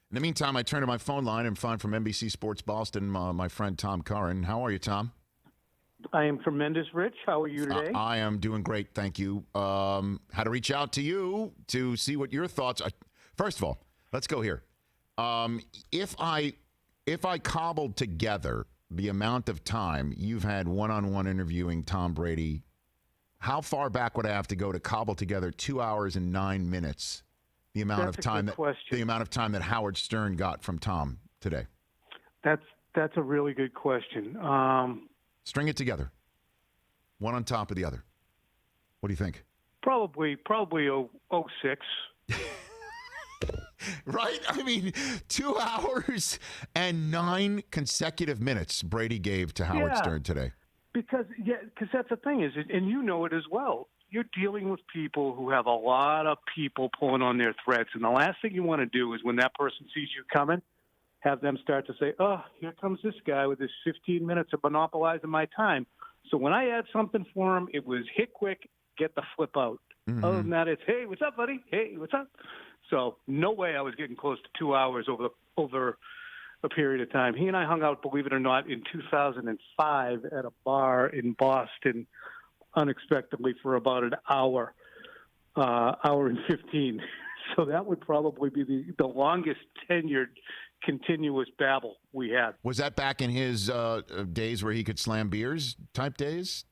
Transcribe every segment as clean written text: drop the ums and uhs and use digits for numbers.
In the meantime, I turn to my phone line and find from NBC Sports Boston my friend Tom Curran. How are you, Tom? I am tremendous, Rich. How are you today? I am doing great, thank you. How to reach out to you to see what your thoughts are. First of all, let's go here. If I cobbled together the amount of time you've had one-on-one interviewing Tom Brady, how far back would I have to go to cobble together 2 hours and 9 minutes? The amount That's of time a good question. the amount of time that Howard Stern got from Tom today. That's a really good question. String it together, one on top of the other. What do you think? Probably 06. Right? I mean, 2 hours and 9 consecutive minutes Brady gave to Howard Stern today. Because that's the thing is, and you know it as well. You're dealing with people who have a lot of people pulling on their threads, and the last thing you want to do is when that person sees you coming, have them start to say, "Oh, here comes this guy with his 15 minutes of monopolizing my time." So when I had something for him, it was hit quick, get the flip out. Mm-hmm. Other than that, it's, "Hey, what's up, buddy? Hey, what's up?" So no way I was getting close to 2 hours over a period of time. He and I hung out, believe it or not, in 2005 at a bar in Boston, unexpectedly for about an hour and 15. So that would probably be the longest tenured continuous babble we had. Was that back in his days where he could slam beers type days?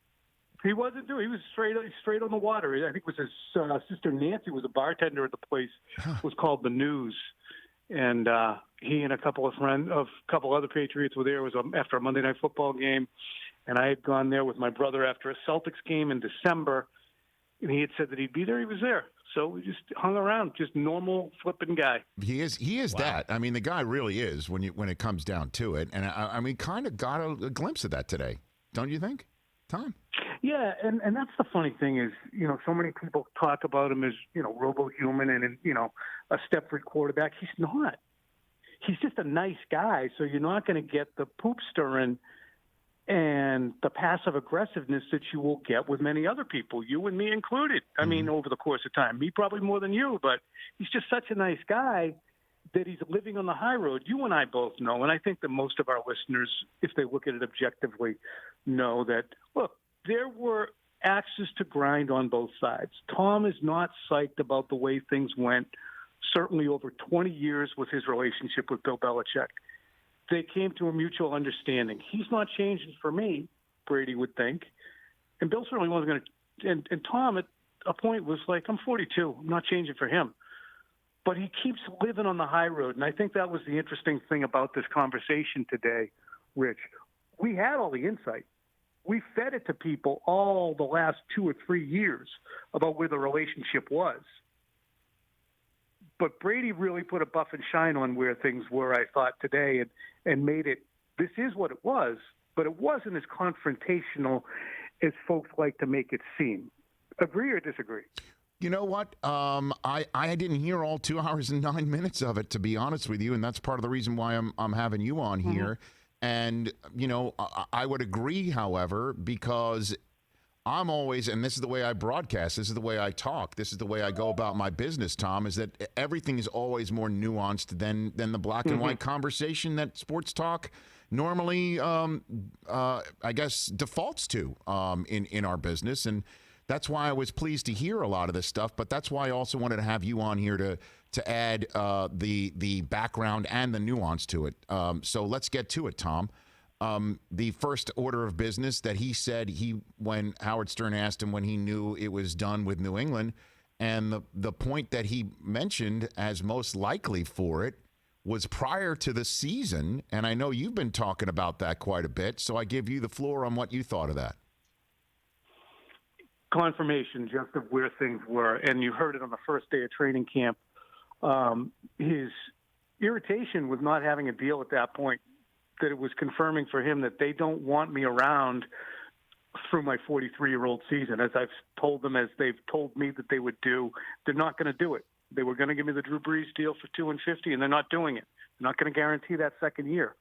He wasn't doing. He was straight on the water. I think it was his sister Nancy was a bartender at the place. It was called the News, and he and a couple other Patriots were there. It was after a Monday Night Football game, and I had gone there with my brother after a Celtics game in December, and he had said that he'd be there. He was there. So we just hung around, just normal flipping guy. He is wow. That. I mean, the guy really is when it comes down to it. And I mean, kind of got a glimpse of that today, don't you think, Tom? Yeah, and that's the funny thing is, so many people talk about him as, robo-human and, a step-free quarterback. He's not. He's just a nice guy, so you're not going to get the poop stirring and the passive aggressiveness that you will get with many other people, you and me included. I mean, over the course of time, me probably more than you, but he's just such a nice guy that he's living on the high road. You and I both know, and I think that most of our listeners, if they look at it objectively, know that, look, there were axes to grind on both sides. Tom is not psyched about the way things went, certainly over 20 years with his relationship with Bill Belichick. They came to a mutual understanding. He's not changing for me, Brady would think. And Bill certainly wasn't going to. And Tom, at a point, was like, I'm 42. I'm not changing for him. But he keeps living on the high road. And I think that was the interesting thing about this conversation today, Rich. We had all the insight. We fed it to people all the last 2 or 3 years about where the relationship was. But Brady really put a buff and shine on where things were, I thought, today, and made it, this is what it was, but it wasn't as confrontational as folks like to make it seem. Agree or disagree? You know what? I didn't hear all 2 hours and 9 minutes of it, to be honest with you, and that's part of the reason why I'm having you on here. And, I would agree, however, because I'm always, and this is the way I broadcast, this is the way I talk, this is the way I go about my business, Tom, is that everything is always more nuanced than the black and white conversation that sports talk normally, I guess, defaults to in our business. And that's why I was pleased to hear a lot of this stuff, but that's why I also wanted to have you on here to add the background and the nuance to it. So let's get to it, Tom. The first order of business that he said when Howard Stern asked him when he knew it was done with New England, and the point that he mentioned as most likely for it was prior to the season, and I know you've been talking about that quite a bit, so I give you the floor on what you thought of that. Confirmation just of where things were, and you heard it on the first day of training camp. His irritation with not having a deal at that point, that it was confirming for him that they don't want me around through my 43-year-old season. As I've told them, as they've told me that they would do, they're not going to do it. They were going to give me the Drew Brees deal for $2 and $50, and they're not doing it. They're not going to guarantee that second year.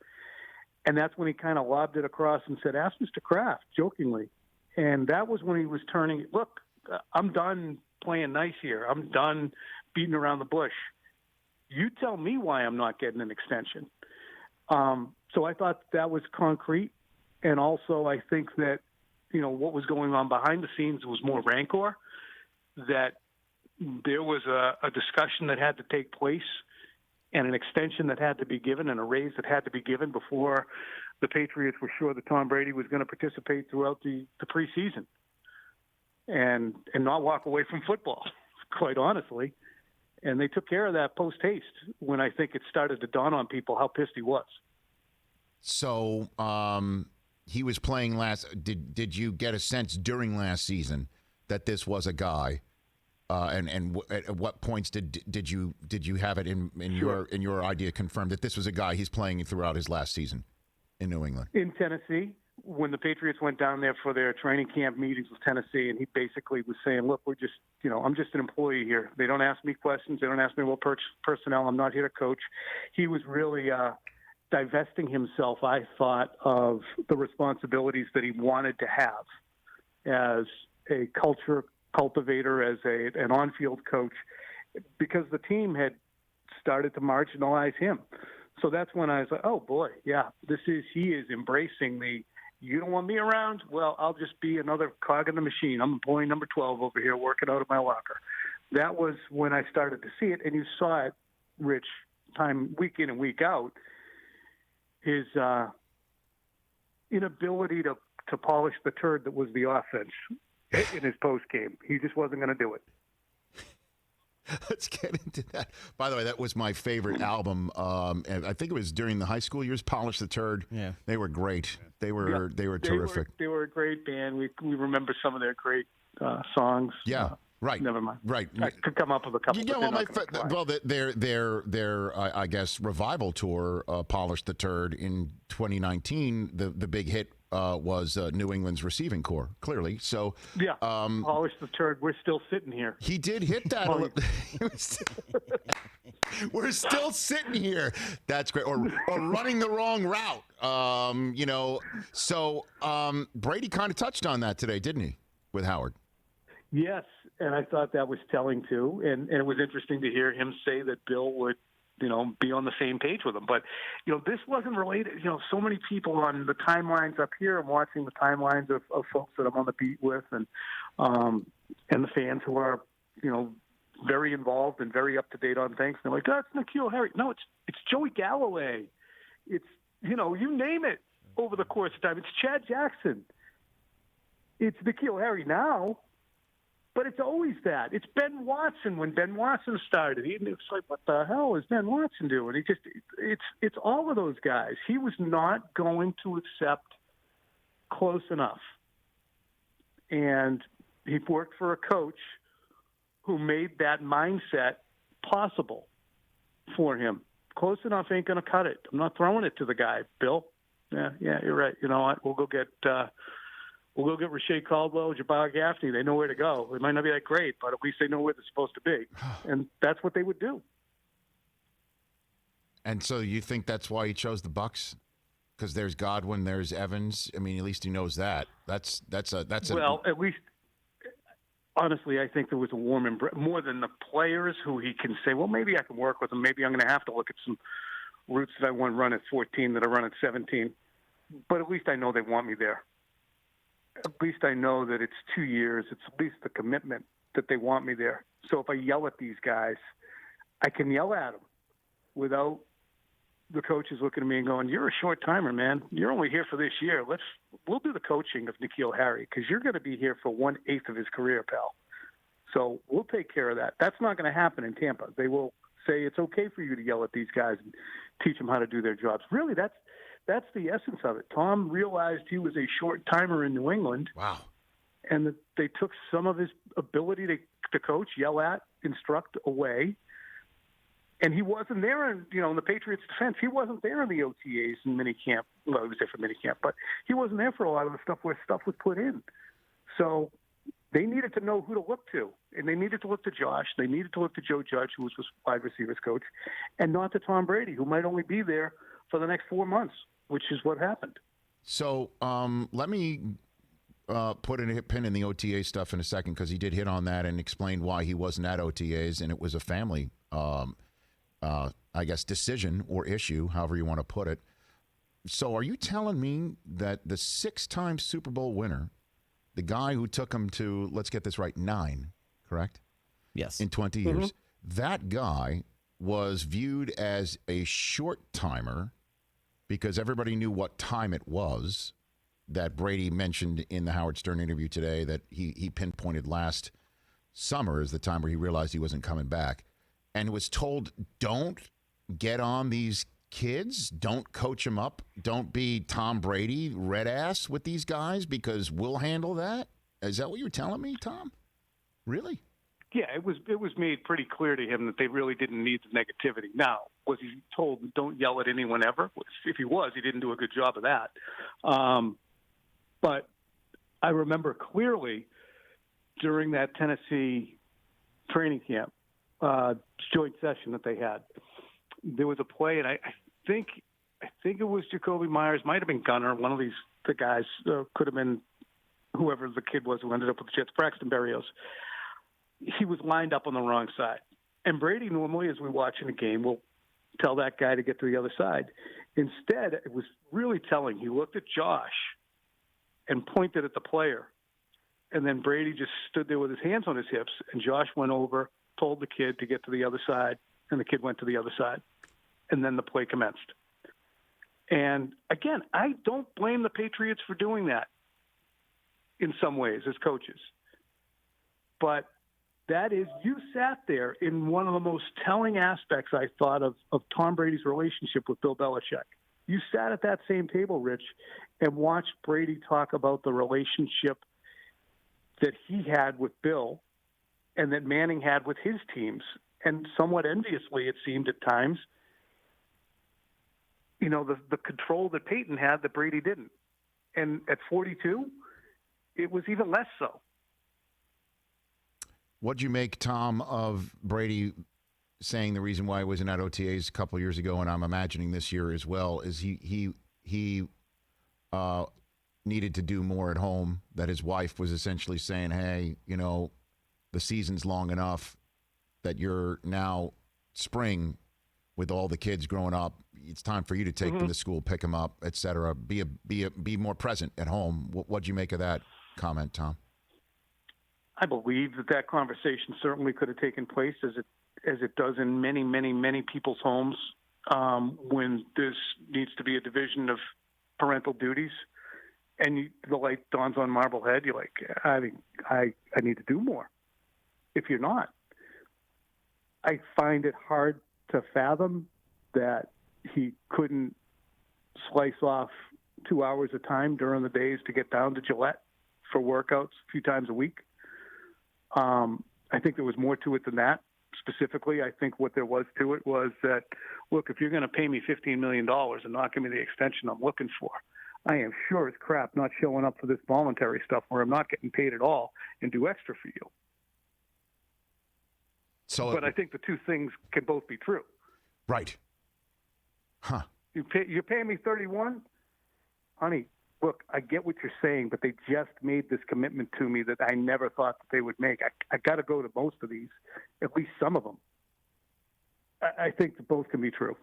And that's when he kind of lobbed it across and said, ask Mr. Kraft, jokingly. And that was when he was turning, look, I'm done playing nice here. I'm done beating around the bush. You tell me why I'm not getting an extension. So I thought that was concrete. And also I think that, what was going on behind the scenes was more rancor, that there was a discussion that had to take place and an extension that had to be given and a raise that had to be given before the Patriots were sure that Tom Brady was going to participate throughout the preseason and not walk away from football, quite honestly. And they took care of that post-haste when I think it started to dawn on people how pissed he was. So he was playing last. Did you get a sense during last season that this was a guy? And at what points did you have it in your idea confirmed that this was a guy he's playing throughout his last season in New England? In Tennessee, when the Patriots went down there for their training camp meetings with Tennessee, and he basically was saying, look, we're just, I'm just an employee here. They don't ask me questions. They don't ask me about personnel. I'm not here to coach. He was really divesting himself, I thought, of the responsibilities that he wanted to have as a culture cultivator, as an on-field coach, because the team had started to marginalize him. So that's when I was like, oh boy, yeah, he is embracing you don't want me around? Well, I'll just be another cog in the machine. I'm employee number 12 over here working out of my locker. That was when I started to see it, and you saw it, Rich, time week in and week out, his inability to polish the turd that was the offense in his post game. He just wasn't going to do it. Let's get into that. By the way, that was my favorite album. And I think it was during the high school years. Polish the Turd. Yeah, they were great. They were terrific. They were a great band. We remember some of their great songs. Yeah. Right. Never mind. Right. I could come up with a couple. Their I guess revival tour, Polish the Turd in 2019. The big hit was New England's receiving core. Clearly, so yeah. Polish the Turd. We're still sitting here. He did hit that. We're still sitting here. That's great. Or running the wrong route. So Brady kind of touched on that today, didn't he, with Howard? Yes, and I thought that was telling too, and it was interesting to hear him say that Bill would, be on the same page with him. But, this wasn't related. So many people on the timelines up here. I'm watching the timelines of folks that I'm on the beat with, and the fans who are, very involved and very up to date on things. And they're like, "Oh, it's N'Keal Harry." No, it's Joey Galloway. It's you name it over the course of time. It's Chad Jackson. It's N'Keal Harry now. But it's always that. It's Ben Watson when Ben Watson started. It's like, what the hell is Ben Watson doing? It's all of those guys. He was not going to accept close enough. And he worked for a coach who made that mindset possible for him. Close enough ain't going to cut it. I'm not throwing it to the guy, Bill. Yeah, you're right. You know what? We'll go get Rashae Caldwell, Jabbar Gaffney. They know where to go. It might not be that great, but at least they know where they're supposed to be. And that's what they would do. And so you think that's why he chose the Bucs? Because there's Godwin, there's Evans. I mean, at least he knows that. That's well, at least, honestly, I think there was a warm embrace, more than the players who he can say, well, maybe I can work with them. Maybe I'm going to have to look at some routes that I want to run at 14 that I run at 17. But at least I know they want me there. At least I know that it's 2 years. It's at least the commitment that they want me there. So if I yell at these guys, I can yell at them without the coaches looking at me and going, "You're a short timer, man. You're only here for this year. We'll do the coaching of N'Keal Harry because you're going to be here for 1/8 of his career, pal. So we'll take care of that." That's not going to happen in Tampa. They will say it's okay for you to yell at these guys and teach them how to do their jobs. Really, that's the essence of it. Tom realized he was a short timer in New England. Wow. And that they took some of his ability to coach, yell at, instruct away. And he wasn't there in the Patriots' defense. He wasn't there in the OTAs and minicamp. Well, he was there for minicamp, but he wasn't there for a lot of the stuff where stuff was put in. So they needed to know who to look to. And they needed to look to Josh. They needed to look to Joe Judge, who was wide receivers coach, and not to Tom Brady, who might only be there for the next 4 months, which is what happened. So let me put a pin in the OTA stuff in a second, because he did hit on that and explained why he wasn't at OTAs, and it was a family I guess, decision or issue, however you want to put it. So are you telling me that the 6-time Super Bowl winner, the guy who took him to, let's get this right, 9, correct? Yes. In 20 Mm-hmm. years, that guy was viewed as a short timer because everybody knew what time it was, that Brady mentioned in the Howard Stern interview today that he pinpointed last summer as the time where he realized he wasn't coming back, and was told, don't get on these kids, don't coach them up, don't be Tom Brady red ass with these guys because we'll handle that. Is that what you're telling me, Tom? Really? Yeah, it was made pretty clear to him that they really didn't need the negativity. Now, was he told don't yell at anyone ever? If he was, he didn't do a good job of that. But I remember clearly during that Tennessee training camp joint session that they had, there was a play, and I think it was Jacoby Myers, might have been Gunner, one of the guys, could have been whoever the kid was who ended up with the Jets, Braxton Berrios. He was lined up on the wrong side. And Brady normally, as we watch in a game, will tell that guy to get to the other side. Instead, it was really telling. He looked at Josh and pointed at the player. And then Brady just stood there with his hands on his hips, and Josh went over, told the kid to get to the other side, and the kid went to the other side. And then the play commenced. And again, I don't blame the Patriots for doing that in some ways as coaches. But that is, you sat there in one of the most telling aspects, I thought, of Tom Brady's relationship with Bill Belichick. You sat at that same table, Rich, and watched Brady talk about the relationship that he had with Bill and that Manning had with his teams. And somewhat enviously, it seemed at times, you know, the control that Peyton had that Brady didn't. And at 42, it was even less so. What'd you make, Tom, of Brady saying the reason why he wasn't at OTAs a couple years ago, and I'm imagining this year as well, is he needed to do more at home, that his wife was essentially saying, hey, you know, the season's long enough that you're now spring with all the kids growing up. It's time for you to take them to school, pick them up, et cetera. Be more present at home. What'd you make of that comment, Tom? I believe that conversation certainly could have taken place as it does in many, many, many people's homes when there needs to be a division of parental duties, and the light dawns on Marblehead. You're like, I need to do more. If you're not, I find it hard to fathom that he couldn't slice off 2 hours of time during the days to get down to Gillette for workouts a few times a week. I think there was more to it than that. Specifically, I think what there was to it was that, look, if you're going to pay me $15 million and not give me the extension I'm looking for, I am sure as crap not showing up for this voluntary stuff where I'm not getting paid at all and do extra for you. But I think the two things can both be true. Right. Huh. You're paying me 31? Honey, look, I get what you're saying, but they just made this commitment to me that I never thought that they would make. I got to go to most of these, at least some of them. I think that both can be true.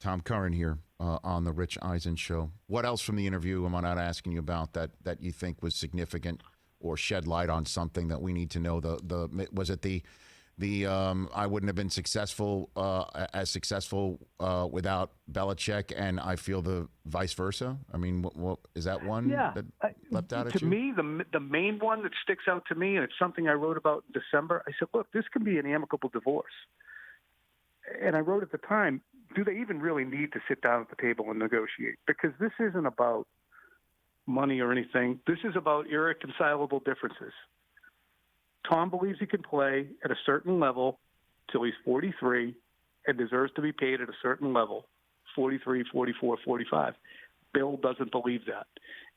Tom Curran here on the Rich Eisen Show. What else from the interview am I not asking you about that you think was significant or shed light on something that we need to know? Was it the I wouldn't have been successful without Belichick, and I feel the vice versa? I mean, what is that one that leapt out at you? To me, the main one that sticks out to me, and it's something I wrote about in December, I said, look, this can be an amicable divorce. And I wrote at the time, do they even really need to sit down at the table and negotiate? Because this isn't about money or anything. This is about irreconcilable differences. Tom believes he can play at a certain level till he's 43 and deserves to be paid at a certain level, 43, 44, 45. Bill doesn't believe that.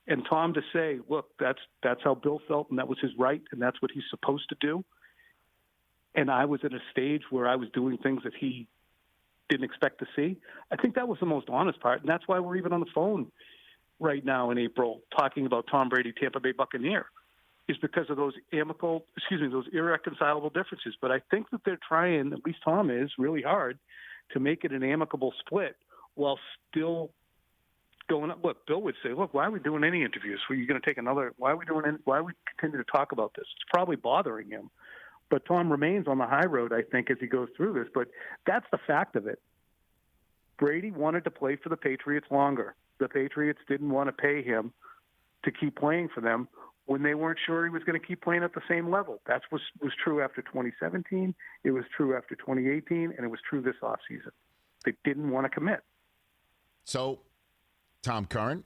And Tom to say, look, that's how Bill felt, and that was his right, and that's what he's supposed to do. And I was at a stage where I was doing things that he didn't expect to see. I think that was the most honest part, and that's why we're even on the phone right now in April talking about Tom Brady, Tampa Bay Buccaneer. is because of those those irreconcilable differences. But I think that they're trying, at least Tom is, really hard to make it an amicable split while still going up. Look, Bill would say, look, why are we doing any interviews? Were you going to take another? Why are we continue to talk about this? It's probably bothering him. But Tom remains on the high road, I think, as he goes through this. But that's the fact of it. Brady wanted to play for the Patriots longer. The Patriots didn't want to pay him to keep playing for them when they weren't sure he was going to keep playing at the same level. That was true after 2017. It was true after 2018, and it was true this offseason. They didn't want to commit. So, Tom Curran,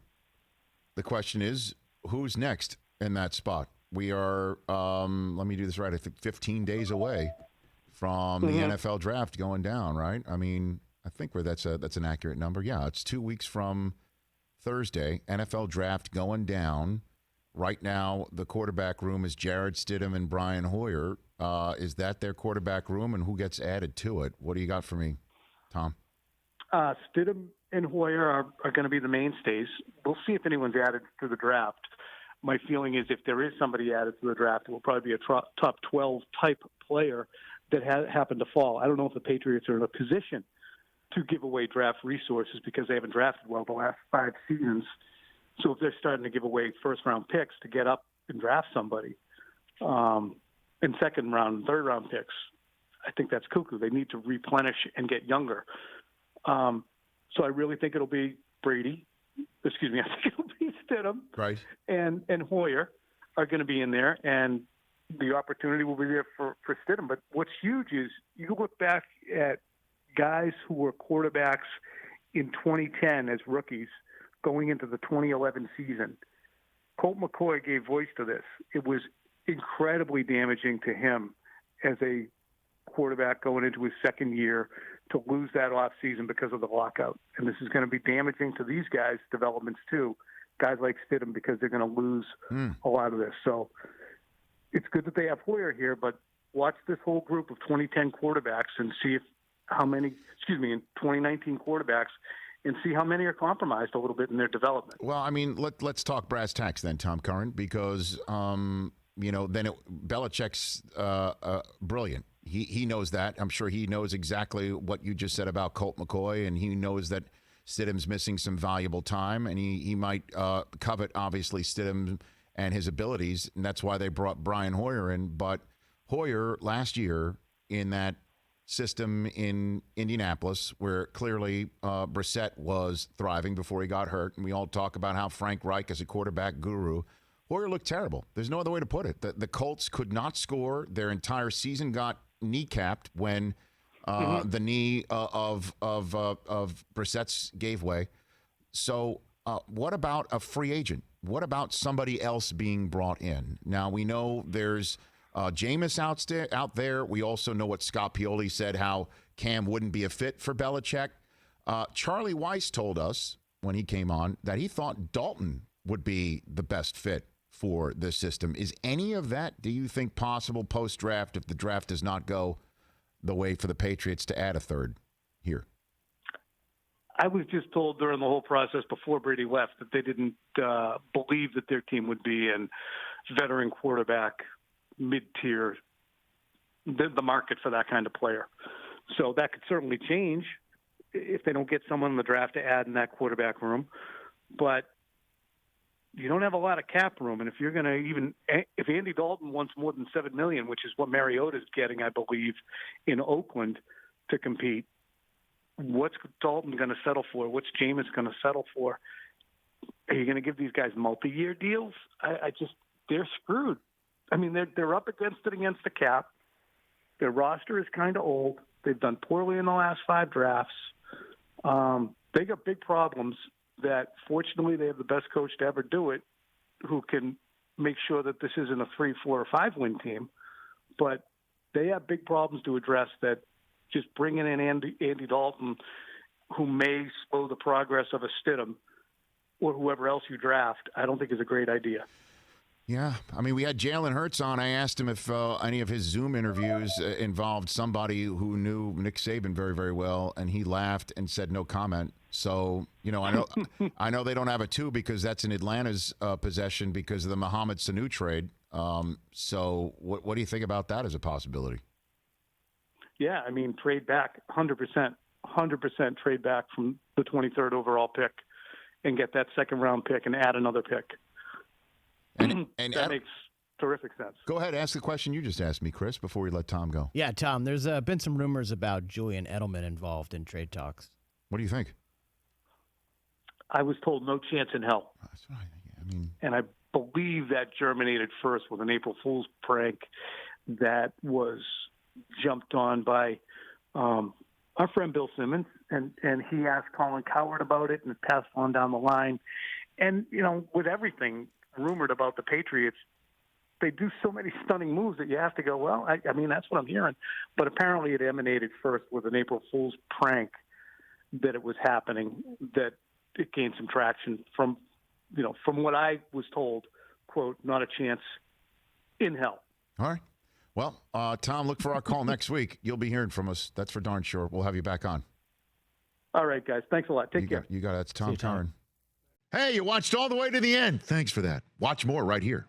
the question is, who's next in that spot? We are, let me do this right, I think 15 days away from the NFL draft going down, right? I mean, I think that's an accurate number. Yeah, it's 2 weeks from Thursday. NFL draft going down. Right now, the quarterback room is Jarrett Stidham and Brian Hoyer. Is that their quarterback room, and who gets added to it? What do you got for me, Tom? Stidham and Hoyer are going to be the mainstays. We'll see if anyone's added to the draft. My feeling is if there is somebody added to the draft, it will probably be a top 12 type player that happened to fall. I don't know if the Patriots are in a position to give away draft resources because they haven't drafted well the last 5 seasons. So if they're starting to give away first-round picks to get up and draft somebody, and second-round and third-round picks, I think that's cuckoo. They need to replenish and get younger. So I really think it'll be Brady. Excuse me, I think it'll be Stidham. Right. And Hoyer are going to be in there, and the opportunity will be there for Stidham. But what's huge is you look back at guys who were quarterbacks in 2010 as rookies going into the 2011 season. Colt McCoy gave voice to this. It was incredibly damaging to him as a quarterback going into his second year to lose that offseason because of the lockout. And this is going to be damaging to these guys' developments too, guys like Stidham, because they're going to lose a lot of this. So it's good that they have Hoyer here, but watch this whole group of 2010 quarterbacks and see in 2019 quarterbacks, and see how many are compromised a little bit in their development. Well, I mean, let's talk brass tacks then, Tom Curran, because Belichick's brilliant. He knows that. I'm sure he knows exactly what you just said about Colt McCoy, and he knows that Stidham's missing some valuable time, and he might covet, obviously, Stidham and his abilities, and that's why they brought Brian Hoyer in. But Hoyer, last year, in that system in Indianapolis, where clearly Brissett was thriving before he got hurt, and we all talk about how Frank Reich is a quarterback guru. Hoyer looked terrible. There's no other way to put it. The Colts could not score. Their entire season got kneecapped when the knee of Brissett's gave way. So what about a free agent? What about somebody else being brought in? Now, we know there's Jameis out there. We also know what Scott Pioli said, how Cam wouldn't be a fit for Belichick. Charlie Weiss told us when he came on that he thought Dalton would be the best fit for this system. Is any of that, do you think, possible post-draft if the draft does not go the way for the Patriots to add a third here? I was just told during the whole process before Brady left that they didn't believe that their team would be a veteran quarterback, mid-tier, the market for that kind of player. So that could certainly change if they don't get someone in the draft to add in that quarterback room. But you don't have a lot of cap room, and if you're going to if Andy Dalton wants more than $7 million, which is what Mariota's getting, I believe, in Oakland to compete, what's Dalton going to settle for? What's Jameis going to settle for? Are you going to give these guys multi-year deals? They're screwed. I mean, they're up against the cap. Their roster is kind of old. They've done poorly in the last 5 drafts. They got big problems that, fortunately, they have the best coach to ever do it, who can make sure that this isn't a 3, 4, or 5-win team. But they have big problems to address that just bringing in Andy Dalton, who may slow the progress of a Stidham or whoever else you draft, I don't think is a great idea. Yeah, I mean, we had Jalen Hurts on. I asked him if any of his Zoom interviews involved somebody who knew Nick Saban very, very well, and he laughed and said no comment. So, I know they don't have a 2 because that's in Atlanta's possession because of the Mohamed Sanu trade. So what do you think about that as a possibility? Yeah, I mean, trade back 100%, 100% trade back from the 23rd overall pick and get that second round pick and add another pick. And that makes terrific sense. Go ahead, ask the question you just asked me, Chris, before we let Tom go. Yeah, Tom, there's been some rumors about Julian Edelman involved in trade talks. What do you think? I was told no chance in hell. That's what I mean, and I believe that germinated first with an April Fool's prank that was jumped on by our friend Bill Simmons, and he asked Colin Cowherd about it and it passed on down the line. And, with everything rumored about the Patriots, they do so many stunning moves that you have to go, well, I mean, that's what I'm hearing. But apparently it emanated first with an April Fool's prank that it was happening, that it gained some traction from what I was told, quote, not a chance in hell. All right. Well, Tom, look for our call next week. You'll be hearing from us. That's for darn sure. We'll have you back on. All right, guys. Thanks a lot. Take care. You got it. That's Tom See you, Tom. Curran. Hey, you watched all the way to the end. Thanks for that. Watch more right here